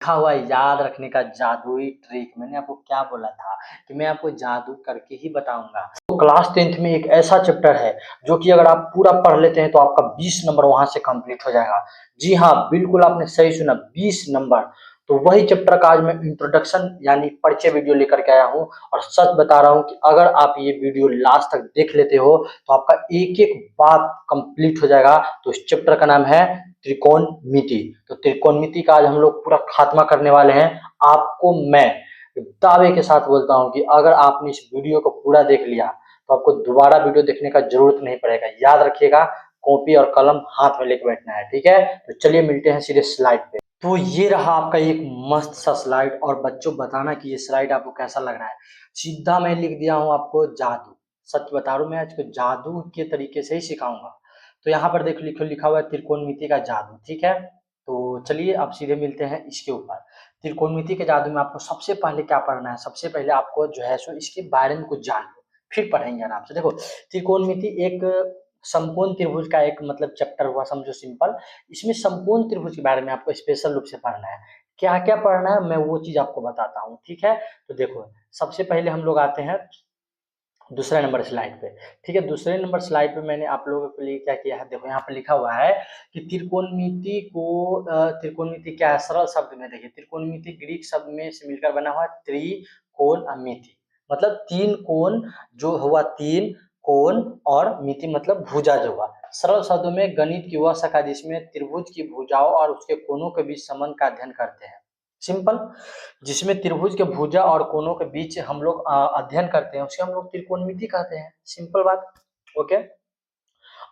लिखा हुआ याद रखने का जादुई ट्रिक। मैंने आपको क्या बोला था कि मैं आपको जादू करके ही बताऊंगा। तो क्लास 10th में एक ऐसा चैप्टर है जो कि अगर आप पूरा पढ़ लेते हैं तो आपका 20 नंबर वहां से कंप्लीट हो जाएगा। जी हाँ, बिल्कुल आपने सही सुना, 20 नंबर। तो वही चैप्टर का आज मैं इंट्रोडक्शन यानी परिचय वीडियो लेकर के आया हूँ। और सच बता रहा हूँ कि अगर आप ये वीडियो लास्ट तक देख लेते हो तो आपका एक एक बात कंप्लीट हो जाएगा। तो इस चैप्टर का नाम है त्रिकोणमिति। तो त्रिकोणमिति का आज हम लोग पूरा खात्मा करने वाले हैं। आपको मैं दावे के साथ बोलता हूं कि अगर आपने इस वीडियो को पूरा देख लिया तो आपको दोबारा वीडियो देखने का जरूरत नहीं पड़ेगा। याद रखिएगा, कॉपी और कलम हाथ में लेके बैठना है, ठीक है। तो चलिए मिलते हैं सीधे स्लाइड पे। तो ये रहा आपका एक मस्त सा स्लाइड। और बच्चों बताना कि ये स्लाइड आपको कैसा लग रहा है। सीधा मैं लिख दिया हूं आपको जादू। सच बता रहा हूं, मैं आज को जादू के तरीके से ही सिखाऊंगा। तो यहाँ पर देखो लिखा हुआ है त्रिकोणमिति का जादू, ठीक है। तो चलिए अब सीधे मिलते हैं इसके ऊपर। त्रिकोणमिति के जादू में आपको सबसे पहले क्या पढ़ना है, सबसे पहले आपको जो है सो इसके बारे में कुछ जान लो, फिर पढ़ेंगे आराम से। देखो, त्रिकोणमिति एक समकोण त्रिभुज का एक मतलब चैप्टर हुआ, समझो सिंपल। इसमें समकोण त्रिभुज के बारे में आपको स्पेशल रूप से पढ़ना है। क्या क्या पढ़ना है मैं वो चीज आपको बताता हूँ, ठीक है। तो देखो, सबसे पहले हम लोग आते हैं दूसरे नंबर स्लाइड पे, ठीक है। दूसरे नंबर स्लाइड पे मैंने आप लोगों के लिए क्या किया है, देखो यहाँ पे लिखा हुआ है कि त्रिकोणमिति को त्रिकोणमिति क्या है, सरल शब्द में देखिए। त्रिकोणमिति ग्रीक शब्द में से मिलकर बना हुआ है त्रिकोणमिति, मतलब तीन कोण जो हुआ, तीन कोण, और मिति मतलब भुजा जो हुआ। सरल शब्दों में गणित की वह शाखा जिसमें त्रिभुज की भुजाओं और उसके कोणों के बीच संबंध का अध्ययन करते हैं। सिंपल, जिसमें त्रिभुज के भुजा और कोनों के बीच हम लोग अध्ययन करते हैं उसे हम लोग त्रिकोणमिति कहते हैं। सिंपल बात, ओके।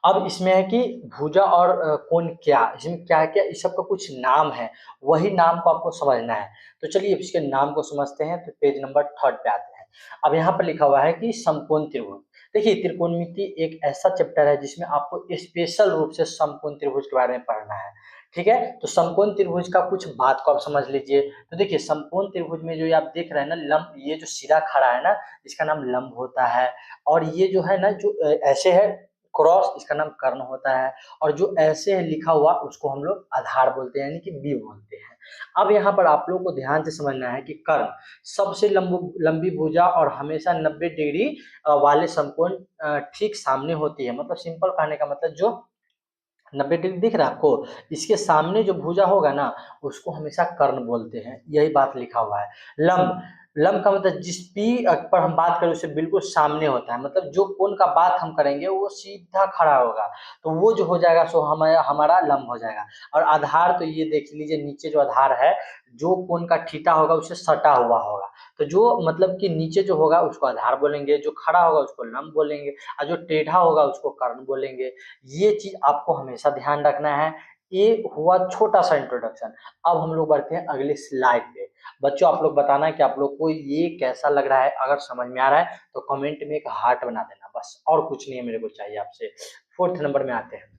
अब इसमें है कि भुजा और कोण क्या, इसमें क्या क्या इस सब का कुछ नाम है, वही नाम को आपको समझना है। तो चलिए इसके नाम को समझते हैं। तो पेज नंबर 3 पे आते हैं। अब यहाँ पर लिखा हुआ है कि समकोण त्रिभुज। देखिए, त्रिकोणमिति एक ऐसा चैप्टर है जिसमें आपको स्पेशल रूप से समकोण त्रिभुज के बारे में पढ़ना है, ठीक है। तो समकोण त्रिभुज का कुछ बात को आप समझ लीजिए। तो देखिए, समकोण त्रिभुज में जो ये आप देख रहे हैं ना, लंब, ये जो सिरा खड़ा है ना, इसका नाम लंब होता है। और ये जो है ना, जो ऐसे है क्रॉस, इसका नाम कर्ण होता है। और जो ऐसे है लिखा हुआ उसको हम लोग आधार बोलते हैं, यानी कि बी बोलते हैं। अब यहाँ पर आप लोग को ध्यान से समझना है कि कर्ण सबसे लंबी भुजा और हमेशा 90 डिग्री वाले समकोण ठीक सामने होती है। मतलब सिंपल कहने का मतलब, जो 90 डिग्री दिख रहा है आपको, इसके सामने जो भुजा होगा ना, उसको हमेशा कर्ण बोलते हैं। यही बात लिखा हुआ है। लंब, लंब का मतलब जिस पी पर हम बात करें उससे बिल्कुल सामने होता है। मतलब जो कोण का बात हम करेंगे वो सीधा खड़ा होगा, तो वो जो हो जाएगा सो हमारा हमारा लंब हो जाएगा। और आधार, तो ये देख लीजिए नीचे जो आधार है, जो कोण का थीटा होगा उससे सटा हुआ होगा। तो जो मतलब कि नीचे जो होगा उसको आधार बोलेंगे, जो खड़ा होगा उसको लंब बोलेंगे, और जो टेढ़ा होगा उसको कर्ण बोलेंगे। ये चीज आपको हमेशा ध्यान रखना है। ये हुआ छोटा सा इंट्रोडक्शन। अब हम लोग बढ़ते हैं अगले स्लाइड पे। बच्चों आप लोग बताना कि आप लोग को ये कैसा लग रहा है। अगर समझ में आ रहा है तो कमेंट में एक हार्ट बना देना, बस और कुछ नहीं है मेरे को चाहिए आपसे। 4th नंबर में आते हैं।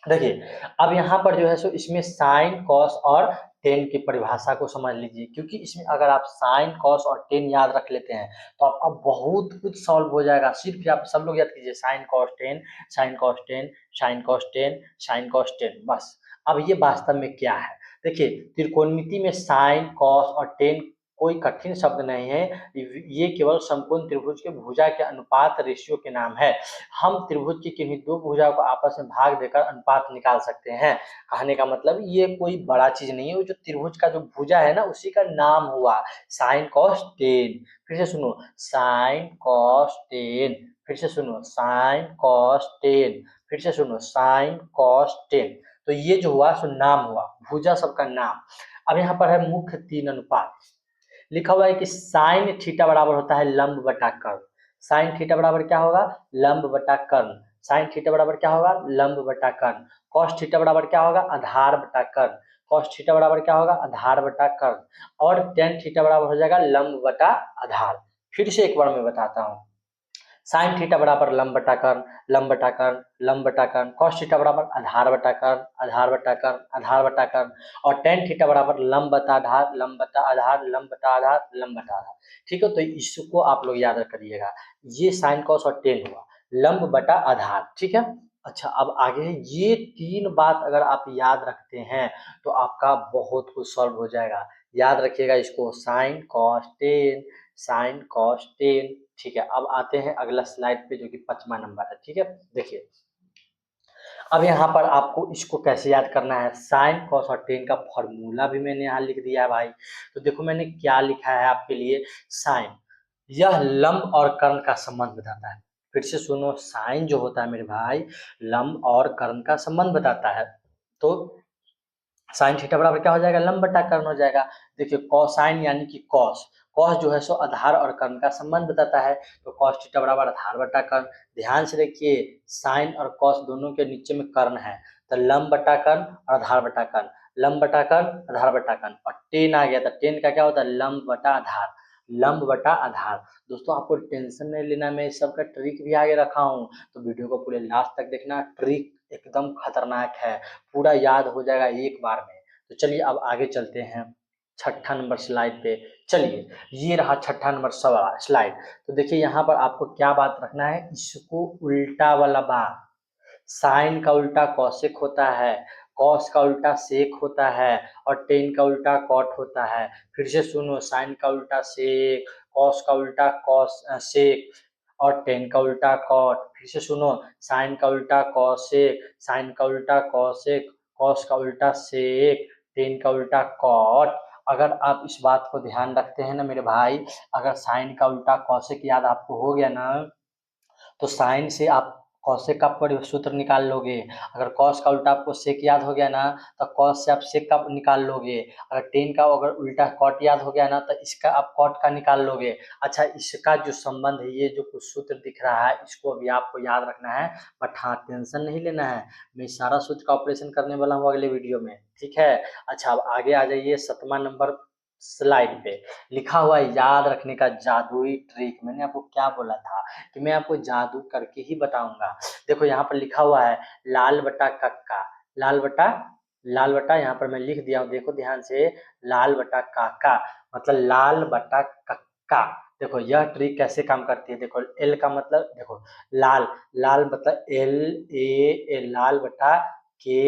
देखिए, अब यहाँ पर जो है सो इसमें साइन कॉस और टेन की परिभाषा को समझ लीजिए। क्योंकि इसमें अगर आप साइन कॉस और टेन याद रख लेते हैं तो आपका बहुत कुछ सॉल्व हो जाएगा। सिर्फ आप सब लोग याद कीजिए, sine cos tan, sine cos tan, sine cos tan, sine cos tan, बस। अब ये वास्तव में क्या है, देखिए, त्रिकोणमिति में साइन कॉस और टेन कोई कठिन शब्द नहीं है। ये केवल समकोण त्रिभुज के भुजा के अनुपात रेशियो के नाम है। हम त्रिभुज की किन्हीं दो भुजाओं को आपस में भाग देकर अनुपात निकाल सकते हैं। कहने का मतलब ये कोई बड़ा चीज नहीं है। वो जो त्रिभुज का जो भुजा है ना, उसी का नाम हुआ साइन कॉस टेन। फिर से सुनो, साइन कॉस टेन। फिर से सुनो, साइन कॉस टेन। फिर से सुनो, साइन कॉस टेन। तो ये जो हुआ सो नाम हुआ, भुजा सबका नाम। अब यहाँ पर है मुख्य तीन अनुपात। लिखा हुआ है कि साइन थीटा बराबर होता है लंब बटा कर्ण। साइन थीटा बराबर क्या होगा, लंब बटा कर्ण। साइन थीटा बराबर क्या होगा, लंब बटा कर्ण। कॉस थीटा बराबर क्या होगा, आधार बटा कर्ण। कॉस थीटा बराबर क्या होगा, आधार बटा कर्ण। और टेन थीटा बराबर हो जाएगा लंब बटा आधार। फिर से एक बार मैं बताता हूँ, साइन थीटा बराबर लंब बटा कर्ण, लंब बटा कर्ण, लंब बटा कर्ण। कॉस थीटा बराबर आधार बटा कर्ण, आधार बटा कर्ण, आधार बटा कर्ण। और टेन थीटा बराबर लंब बटा आधार, लंब बटा आधार, लंब बटा आधार, लंब बटा आधार। ठीक है, तो इसको आप लोग याद करिएगा। ये साइन कॉस और टेन हुआ, लंब बटा आधार, ठीक है। अच्छा, अब आगे है, ये 3 बात अगर आप याद रखते हैं तो आपका बहुत कुछ सॉल्व हो जाएगा। याद रखिएगा इसको, sine cos tan, sine cos tan. ठीक है, अब आते हैं अगला स्लाइड पे जो कि 5वां नंबर है। ठीक है, देखिए अब यहाँ पर आपको इसको कैसे याद करना है। साइन कॉस और टेन का फॉर्मूला भी मैंने यहाँ लिख दिया है भाई। तो देखो मैंने क्या लिखा है आपके लिए, साइन, यह लंब और कर्ण का संबंध बताता है। फिर से सुनो, साइन जो होता है मेरे भाई, लंब और कर्ण का संबंध बताता है। तो साइन थीटा बराबर क्या हो जाएगा, लंब बटा कर्ण हो जाएगा। देखिए कॉसाइन यानी कि कॉस, कॉस जो है सो आधार और कर्ण का संबंध बताता है। तो कॉस थीटा बराबर आधार बटा कर्ण। ध्यान से देखिए, साइन और कॉस दोनों के नीचे में कर्ण है, तो लंब बटा कर्ण और आधार बटा कर्ण, लंब बटा कर्ण आधार बटा कर्ण। और टेन आ गया, तो टेन का क्या होता है, लंब बटा आधार, लंब बटा आधार। दोस्तों आपको टेंशन नहीं लेना, मैं इस सब का ट्रिक भी आगे रखा हूँ, तो वीडियो को पूरे लास्ट तक देखना। ट्रिक एकदम खतरनाक है, पूरा याद हो जाएगा एक बार में। तो चलिए अब आगे चलते हैं 6ठा नंबर स्लाइड पे। चलिए ये रहा 6ठा नंबर स्लाइड। तो देखिए यहाँ पर आपको क्या बात रखना है, इसको उल्टा वाला बात, साइन का उल्टा कॉसेक होता है, कॉस का उल्टा सेक होता है, और टेन का उल्टा कॉट होता है। फिर से सुनो, साइन का उल्टा सेक, कॉस का उल्टा कॉस सेक, और टेन का उल्टा कॉट। फिर से सुनो, साइन का उल्टा कॉसेक, साइन का उल्टा कॉसेक, कॉस का उल्टा सेक, टेन का उल्टा कॉट। अगर आप इस बात को ध्यान रखते हैं ना मेरे भाई, अगर साइन का उल्टा कॉसेक याद आपको हो गया ना, तो साइन से आप कॉसेक का सूत्र निकाल लोगे। अगर कॉस का उल्टा आपको सेक याद हो गया ना, तो कॉस से आप सेक का निकाल लोगे। अगर टेन का अगर उल्टा कॉट याद हो गया ना, तो इसका आप कॉट का निकाल लोगे। अच्छा, इसका जो संबंध है, ये जो कुछ सूत्र दिख रहा है, इसको अभी आपको याद रखना है। बट हाँ, टेंशन नहीं लेना है, मैं सारा सूत्र का ऑपरेशन करने वाला हूँ अगले वीडियो में। ठीक है। अच्छा, अब आगे आ जाइए 7वां नंबर स्लाइड पे। लिखा हुआ है याद रखने का जादुई ट्रिक। मैंने आपको क्या बोला था कि मैं आपको जादू करके ही बताऊंगा। देखो यहाँ पर लिखा हुआ है लाल बटा कक्का, लाल बटा, लाल बटा यहाँ पर मैं लिख दिया हूँ, देखो ध्यान से, लाल बटा काका मतलब लाल बटा कक्का। देखो यह ट्रिक कैसे काम करती है, देखो एल का मतलब, देखो लाल, लाल मतलब एल ए, लाल बटा के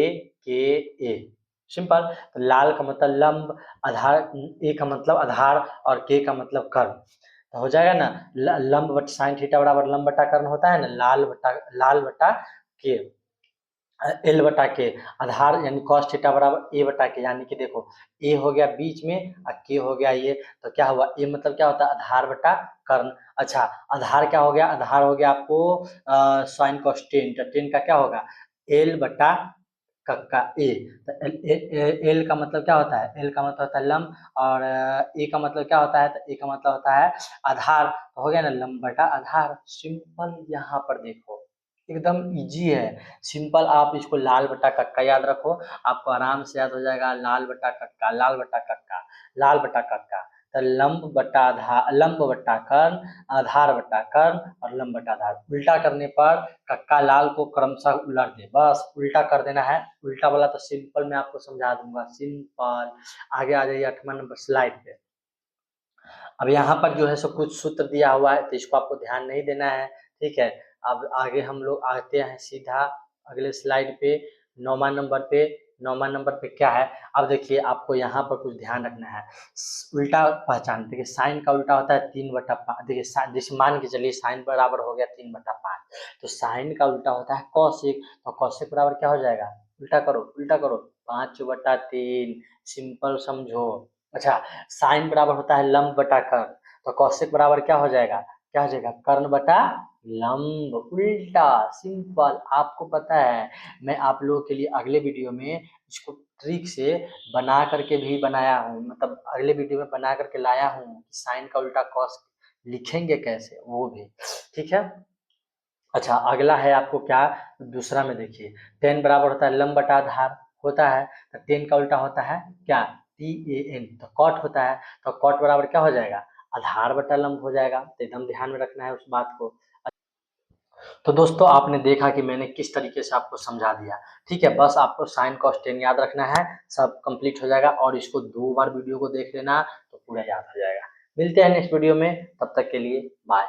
ए, सिंपल। तो लाल का मतलब लंब, आधार, ए का मतलब आधार, और के का मतलब कर्ण। तो हो जाएगा ना, लंब बटा साइन थीटा बराबर लंब बटा कर्ण होता है ना, लाल बटा के, एल बटा के, आधार यानी कॉस थीटा बराबर ए बटा के, यानी कि देखो ए हो गया बीच में और के हो गया ये, तो क्या हुआ, ए मतलब क्या होता है, आधार बटा कर्ण। अच्छा, आधार क्या हो गया, आधार हो गया आपको साइन कॉस टेन, तो टेन का क्या होगा, एल बटा कक्का ए। तो एल का मतलब क्या होता है, एल का मतलब होता है लंब, और ए का मतलब क्या होता है, तो ए का मतलब होता है आधार। तो हो गया ना लंब बटा आधार, सिंपल। यहाँ पर देखो एकदम इजी है, सिंपल। आप इसको लाल बटा कक्का याद रखो, आपको आराम से याद हो जाएगा, लाल बटा कक्का, लाल बटा कक्का, लाल बटा कक्का। तो लंब बटा आधार, लंब बटा कर्ण, आधार बटा कर्ण, और लंब बटा आधार। उल्टा करने पर कक्का लाल को क्रमशः उलट दे, बस उल्टा कर देना है। उल्टा वाला तो सिंपल मैं आपको समझा दूंगा, सिंपल। आगे आ जाइए 8वां नंबर स्लाइड पे। अब यहाँ पर जो है सो कुछ सूत्र दिया हुआ है, तो इसको आपको ध्यान नहीं देना है। ठीक है, अब आगे हम लोग आते हैं सीधा अगले स्लाइड पे, 9वां नंबर पे। 9वां नंबर पे क्या है, अब देखिए आपको यहाँ पर कुछ ध्यान रखना है। उल्टा पहचान, देखिए साइन का उल्टा होता है 3/5। देखिए जैसे मान के चलिए साइन बराबर हो गया 3/5, तो साइन का उल्टा होता है कॉसेक, तो कॉसेक बराबर क्या हो जाएगा, उल्टा करो, उल्टा करो, 5/3, सिंपल समझो। अच्छा, साइन बराबर होता है लंब बटा कर्ण, तो कौशिक बराबर क्या हो जाएगा, क्या हो जाएगा, कर्ण बटा लंब, उल्टा, सिंपल। आपको पता है मैं आप लोगों के लिए अगले वीडियो में इसको ट्रिक से बना करके भी बनाया हूँ, मतलब अगले वीडियो में बना करके लाया हूँ कि साइन का उल्टा कॉस लिखेंगे कैसे, वो भी। ठीक है। अच्छा, अगला है आपको क्या, दूसरा में देखिए, टेन बराबर होता है लंब बटा आधार होता है, तो टेन का उल्टा होता है क्या, टी ए एन, तो कॉट होता है, तो कॉट बराबर क्या हो जाएगा, आधार बटा लंब हो जाएगा। तो एकदम ध्यान में रखना है उस बात को। तो दोस्तों आपने देखा कि मैंने किस तरीके से आपको समझा दिया। ठीक है, बस आपको साइन कॉस टेन याद रखना है, सब कंप्लीट हो जाएगा, और इसको 2 बार वीडियो को देख लेना तो पूरा याद हो जाएगा। मिलते हैं नेक्स्ट वीडियो में, तब तक के लिए बाय।